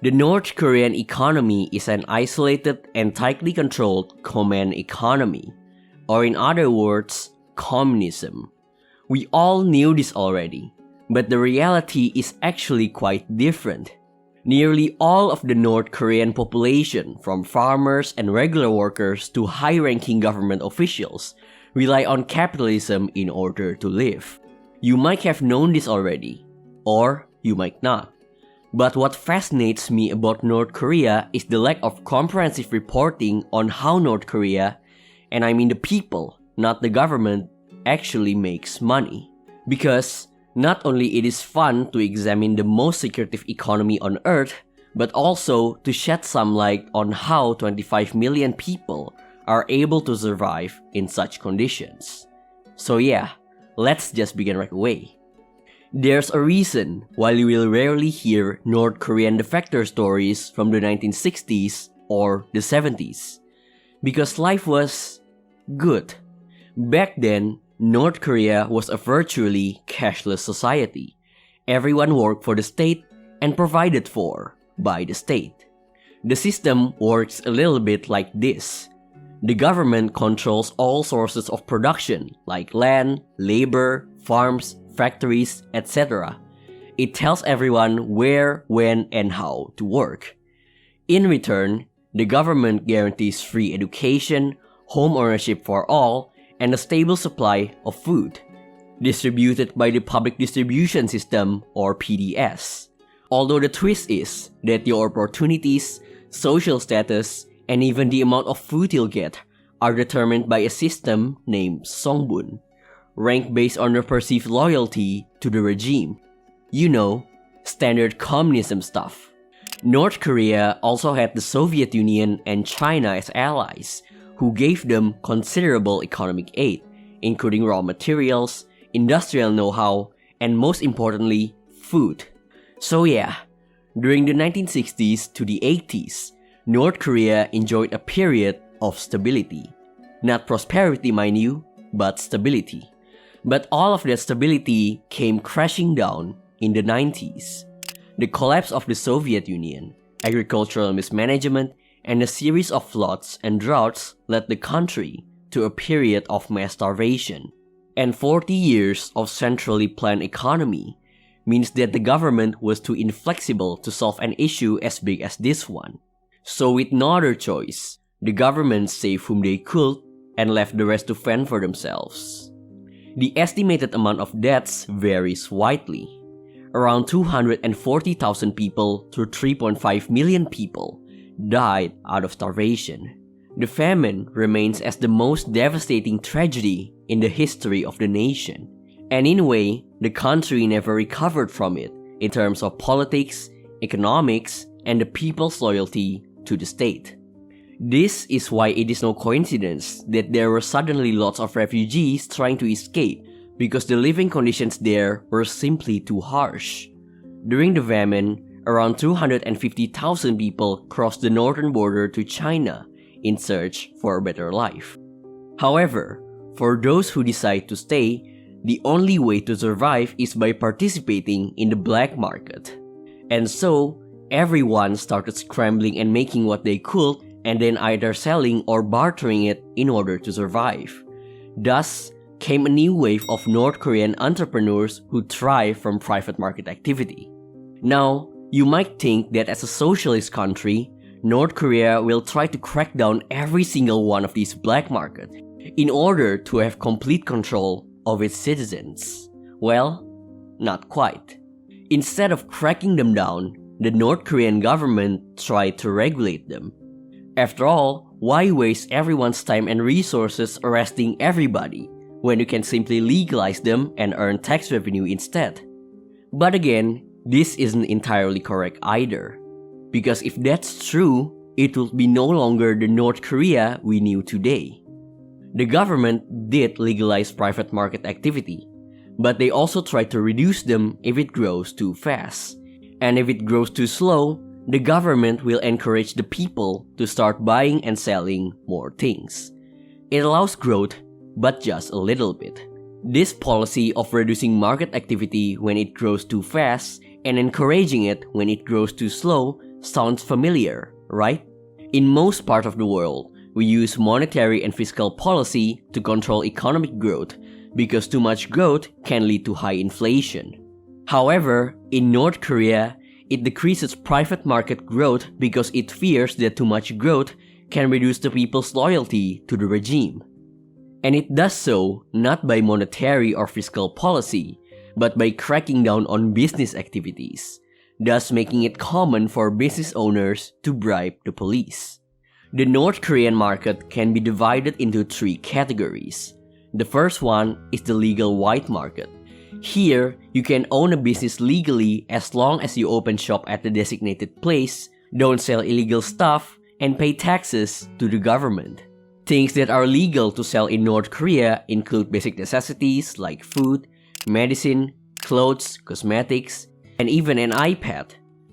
The North Korean economy is an isolated and tightly controlled command economy, or in other words, communism. We all knew this already, but the reality is actually quite different. Nearly all of the North Korean population, from farmers and regular workers to high-ranking government officials, rely on capitalism in order to live. You might have known this already, or you might not. But what fascinates me about North Korea is the lack of comprehensive reporting on how North Korea, and I mean the people, not the government, actually makes money. Because not only it is fun to examine the most secretive economy on earth, but also to shed some light on how 25 million people are able to survive in such conditions. So yeah, let's just begin right away. There's a reason why you will rarely hear North Korean defector stories from the 1960s or the 70s. Because life was good. Back then, North Korea was a virtually cashless society. Everyone worked for the state and provided for by the state. The system works a little bit like this. The government controls all sources of production like land, labor, farms, factories, etc. It tells everyone where, when, and how to work. In return, the government guarantees free education, home ownership for all, and a stable supply of food, distributed by the Public Distribution System or PDS. Although the twist is that your opportunities, social status, and even the amount of food you'll get are determined by a system named Songbun, ranked based on your perceived loyalty to the regime. You know, standard communism stuff. North Korea also had the Soviet Union and China as allies, who gave them considerable economic aid, including raw materials, industrial know-how, and most importantly, food. So yeah, during the 1960s to the 80s, North Korea enjoyed a period of stability. Not prosperity, mind you, but stability. But all of that stability came crashing down in the 90s. The collapse of the Soviet Union, agricultural mismanagement, and a series of floods and droughts led the country to a period of mass starvation. And 40 years of centrally planned economy means that the government was too inflexible to solve an issue as big as this one. So with no other choice, the government saved whom they could and left the rest to fend for themselves. The estimated amount of deaths varies widely. Around 240,000 people to 3.5 million people died out of starvation. The famine remains as the most devastating tragedy in the history of the nation. And in a way, the country never recovered from it in terms of politics, economics, and the people's loyalty to the state. This is why it is no coincidence that there were suddenly lots of refugees trying to escape because the living conditions there were simply too harsh. During the famine, around 250,000 people crossed the northern border to China in search for a better life. However, for those who decide to stay, the only way to survive is by participating in the black market. And so, everyone started scrambling and making what they could and then either selling or bartering it in order to survive. Thus came a new wave of North Korean entrepreneurs who thrive from private market activity. Now, you might think that as a socialist country, North Korea will try to crack down every single one of these black markets in order to have complete control of its citizens. Well, not quite. Instead of cracking them down, the North Korean government tried to regulate them. After all, why waste everyone's time and resources arresting everybody when you can simply legalize them and earn tax revenue instead? But again, this isn't entirely correct either. Because if that's true, it would be no longer the North Korea we knew today. The government did legalize private market activity, but they also tried to reduce them if it grows too fast. And if it grows too slow, the government will encourage the people to start buying and selling more things. It allows growth, but just a little bit. This policy of reducing market activity when it grows too fast And encouraging it when it grows too slow sounds familiar, right? In most parts of the world, we use monetary and fiscal policy to control economic growth because too much growth can lead to high inflation. However, in North Korea, it decreases private market growth because it fears that too much growth can reduce the people's loyalty to the regime. And it does so not by monetary or fiscal policy, but by cracking down on business activities, thus making it common for business owners to bribe the police. The North Korean market can be divided into three categories. The first one is the legal white market. Here, you can own a business legally as long as you open shop at the designated place, don't sell illegal stuff, and pay taxes to the government. Things that are legal to sell in North Korea include basic necessities like food, medicine, clothes, cosmetics, and even an iPad.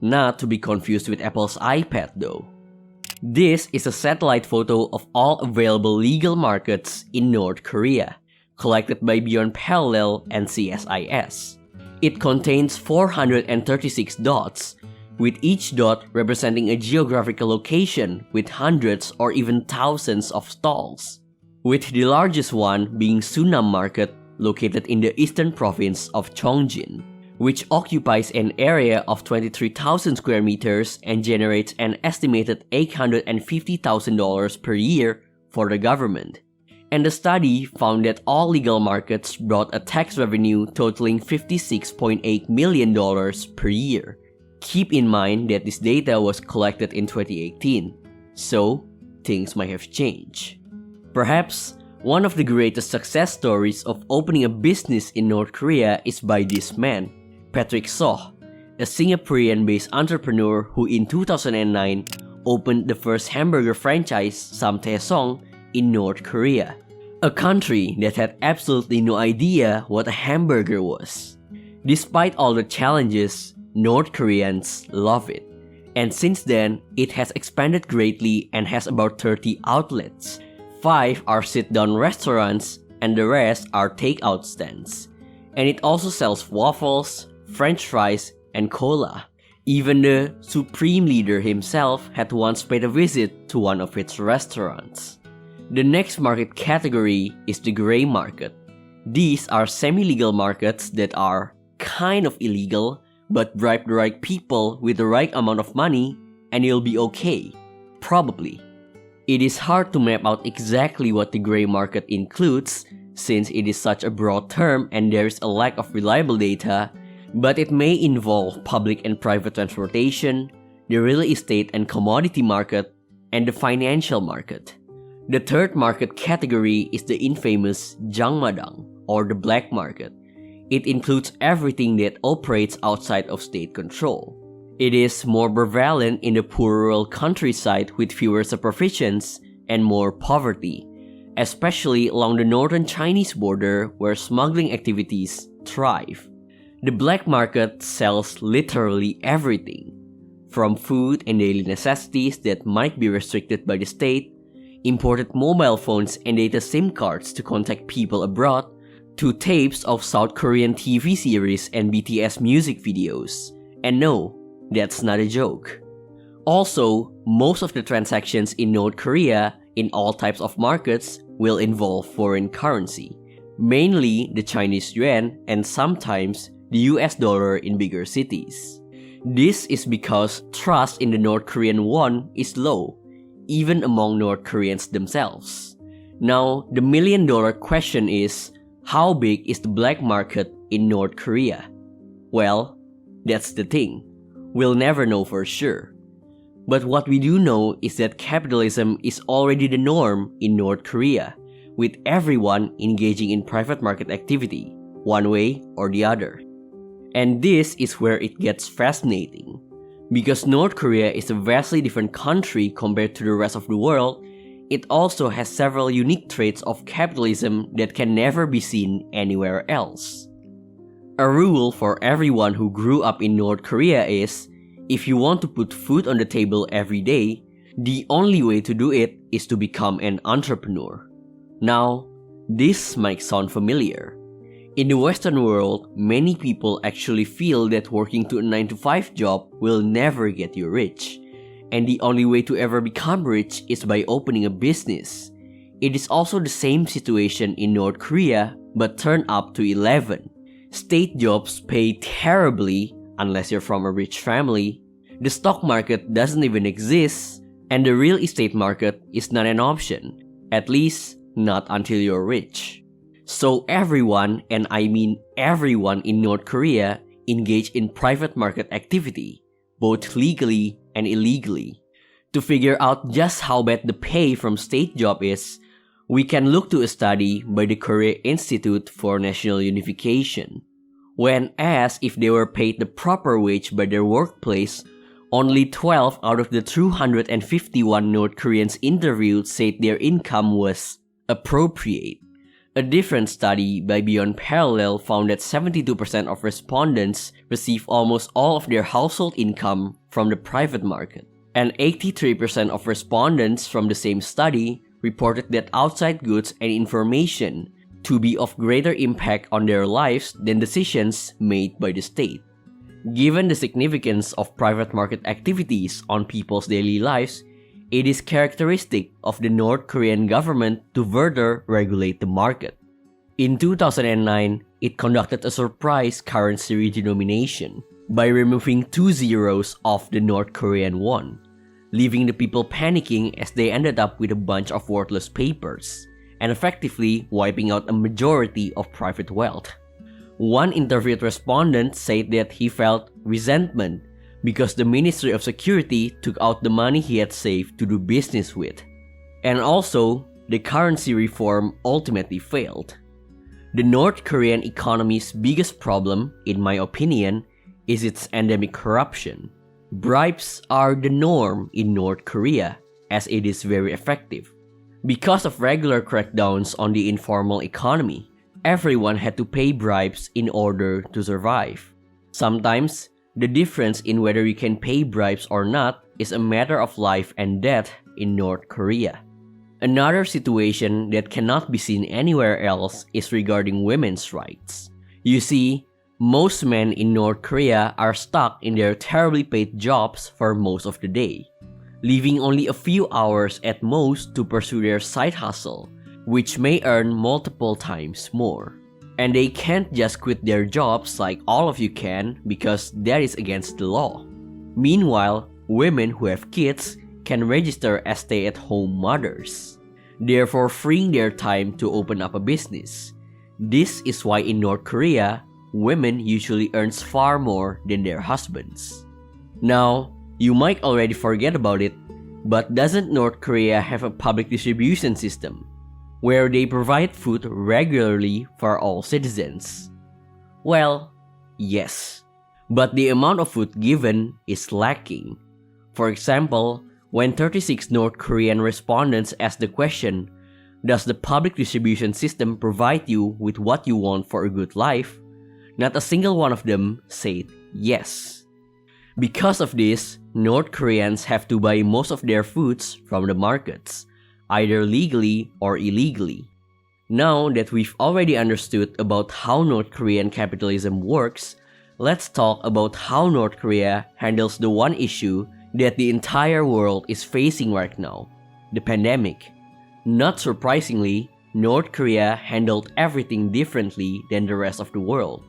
Not to be confused with Apple's iPad though. This is a satellite photo of all available legal markets in North Korea, collected by Beyond Parallel and CSIS. It contains 436 dots, with each dot representing a geographical location with hundreds or even thousands of stalls, with the largest one being Sunam Market, located in the eastern province of Chongjin, which occupies an area of 23,000 square meters and generates an estimated $850,000 per year for the government. And the study found that all legal markets brought a tax revenue totaling $56.8 million per year. Keep in mind that this data was collected in 2018, so things might have changed. Perhaps one of the greatest success stories of opening a business in North Korea is by this man, Patrick Soh, a Singaporean-based entrepreneur who in 2009 opened the first hamburger franchise, Samtaesong, in North Korea, a country that had absolutely no idea what a hamburger was. Despite all the challenges, North Koreans love it, and since then, it has expanded greatly and has about 30 outlets. 5 are sit-down restaurants, and the rest are takeout stands. And it also sells waffles, French fries, and cola. Even the Supreme Leader himself had once paid a visit to one of its restaurants. The next market category is the gray market. These are semi-legal markets that are kind of illegal, but bribe the right people with the right amount of money and you'll be okay. Probably. It is hard to map out exactly what the gray market includes since it is such a broad term and there is a lack of reliable data, but it may involve public and private transportation, the real estate and commodity market, and the financial market. The third market category is the infamous Jangmadang, or the black market. It includes everything that operates outside of state control. It is more prevalent in the poor rural countryside with fewer supervisions and more poverty, especially along the northern Chinese border where smuggling activities thrive. The black market sells literally everything, from food and daily necessities that might be restricted by the state, imported mobile phones and data SIM cards to contact people abroad, to tapes of South Korean TV series and BTS music videos. And no, that's not a joke. Also, most of the transactions in North Korea in all types of markets will involve foreign currency, mainly the Chinese yuan and sometimes the US dollar in bigger cities. This is because trust in the North Korean won is low, even among North Koreans themselves. Now, the million-dollar question is, how big is the black market in North Korea? Well, that's the thing. We'll never know for sure. But what we do know is that capitalism is already the norm in North Korea, with everyone engaging in private market activity, one way or the other. And this is where it gets fascinating. Because North Korea is a vastly different country compared to the rest of the world, it also has several unique traits of capitalism that can never be seen anywhere else. A rule for everyone who grew up in North Korea is, if you want to put food on the table every day, the only way to do it is to become an entrepreneur. Now, this might sound familiar. In the Western world, many people actually feel that working to a 9-to-5 job will never get you rich, and the only way to ever become rich is by opening a business. It is also the same situation in North Korea, but turned up to 11. State jobs pay terribly, unless you're from a rich family. The stock market doesn't even exist, and the real estate market is not an option, at least not until you're rich. So everyone, and I mean everyone in North Korea, engage in private market activity, both legally and illegally. To figure out just how bad the pay from state job is, we can look to a study by the Korea Institute for National Unification. When asked if they were paid the proper wage by their workplace, only 12 out of the 251 North Koreans interviewed said their income was appropriate. A different study by Beyond Parallel found that 72% of respondents receive almost all of their household income from the private market, and 83% of respondents from the same study reported that outside goods and information to be of greater impact on their lives than decisions made by the state. Given the significance of private market activities on people's daily lives, it is characteristic of the North Korean government to further regulate the market. In 2009, it conducted a surprise currency redenomination by removing 2 zeros off the North Korean won, leaving the people panicking as they ended up with a bunch of worthless papers, and effectively wiping out a majority of private wealth. One interviewed respondent said that he felt resentment because the Ministry of Security took out the money he had saved to do business with. And also, the currency reform ultimately failed. The North Korean economy's biggest problem, in my opinion, is its endemic corruption. Bribes are the norm in North Korea, as it is very effective. Because of regular crackdowns on the informal economy, everyone had to pay bribes in order to survive. Sometimes, the difference in whether you can pay bribes or not is a matter of life and death in North Korea. Another situation that cannot be seen anywhere else is regarding women's rights. You see, most men in North Korea are stuck in their terribly paid jobs for most of the day, leaving only a few hours at most to pursue their side hustle, which may earn multiple times more. And they can't just quit their jobs like all of you can because that is against the law. Meanwhile, women who have kids can register as stay-at-home mothers, therefore freeing their time to open up a business. This is why in North Korea, women usually earn far more than their husbands. Now, you might already forget about it, but doesn't North Korea have a public distribution system where they provide food regularly for all citizens? Well, yes, but the amount of food given is lacking. For example, when 36 North Korean respondents asked the question, "Does the public distribution system provide you with what you want for a good life?" not a single one of them said yes. Because of this, North Koreans have to buy most of their foods from the markets, either legally or illegally. Now that we've already understood about how North Korean capitalism works, let's talk about how North Korea handles the one issue that the entire world is facing right now, the pandemic. Not surprisingly, North Korea handled everything differently than the rest of the world.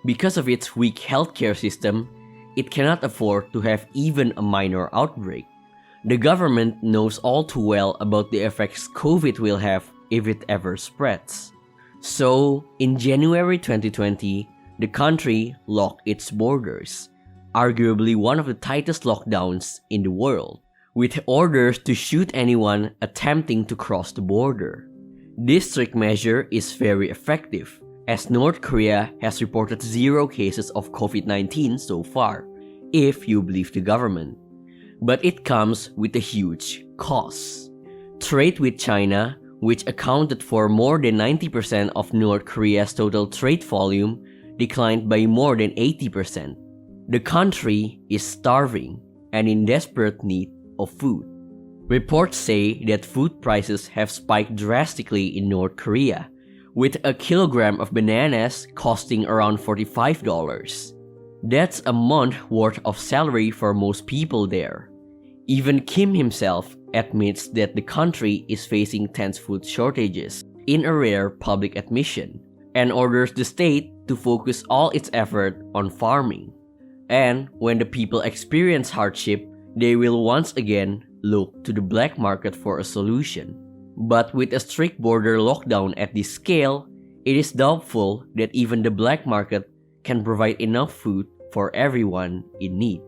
Because of its weak healthcare system, it cannot afford to have even a minor outbreak. The government knows all too well about the effects COVID will have if it ever spreads. So, in January 2020, the country locked its borders, arguably one of the tightest lockdowns in the world, with orders to shoot anyone attempting to cross the border. This strict measure is very effective, as North Korea has reported 0 cases of COVID-19 so far, if you believe the government. But it comes with a huge cost. Trade with China, which accounted for more than 90% of North Korea's total trade volume, declined by more than 80%. The country is starving and in desperate need of food. Reports say that food prices have spiked drastically in North Korea, with a kilogram of bananas costing around $45. That's a month worth of salary for most people there. Even Kim himself admits that the country is facing tense food shortages in a rare public admission, and orders the state to focus all its effort on farming. And when the people experience hardship, they will once again look to the black market for a solution. But with a strict border lockdown at this scale, it is doubtful that even the black market can provide enough food for everyone in need.